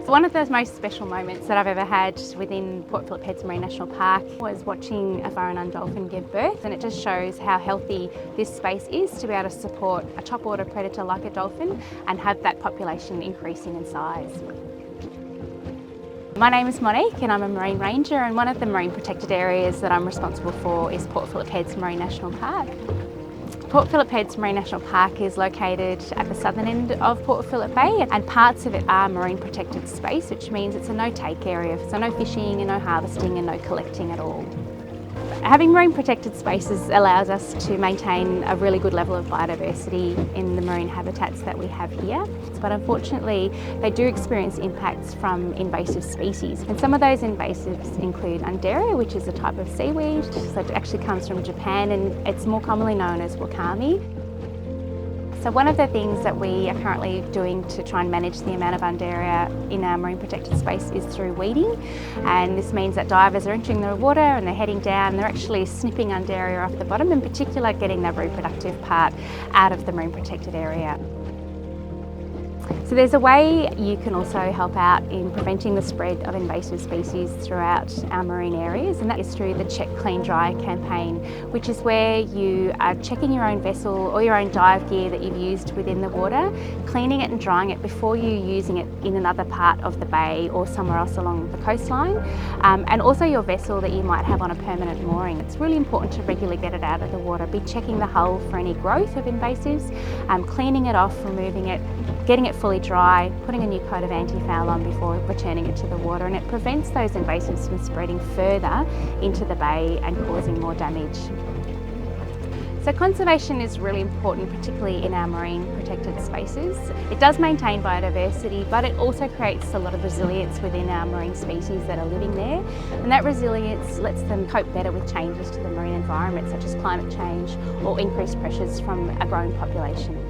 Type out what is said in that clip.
One of the most special moments that I've ever had within Port Phillip Heads Marine National Park was watching a Pharaoh dolphin give birth, and it just shows how healthy this space is to be able to support a top order predator like a dolphin and have that population increasing in size. My name is Monique and I'm a Marine Ranger, and one of the marine protected areas that I'm responsible for is Port Phillip Heads Marine National Park. Port Phillip Heads Marine National Park is located at the southern end of Port Phillip Bay, and parts of it are marine protected space, which means it's a no-take area, so no fishing and no harvesting and no collecting at all. Having marine protected spaces allows us to maintain a really good level of biodiversity in the marine habitats that we have here. But unfortunately, they do experience impacts from invasive species. And some of those invasives include undaria, which is a type of seaweed. So it actually comes from Japan, and it's more commonly known as wakame. So one of the things that we are currently doing to try and manage the amount of undaria in our marine protected space is through weeding, and this means that divers are entering the water and they're heading down and they're actually snipping undaria off the bottom, in particular getting the reproductive part out of the marine protected area. So there's a way you can also help out in preventing the spread of invasive species throughout our marine areas, and that is through the Check, Clean, Dry campaign, which is where you are checking your own vessel or your own dive gear that you've used within the water, cleaning it and drying it before you using it in another part of the bay or somewhere else along the coastline, and also your vessel that you might have on a permanent mooring. It's really important to regularly get it out of the water, be checking the hull for any growth of invasives, cleaning it off, removing it, getting it fully dry, putting a new coat of anti-foul on before returning it to the water, and it prevents those invasives from spreading further into the bay and causing more damage. So conservation is really important, particularly in our marine protected spaces. It does maintain biodiversity, but it also creates a lot of resilience within our marine species that are living there, and that resilience lets them cope better with changes to the marine environment, such as climate change or increased pressures from a growing population.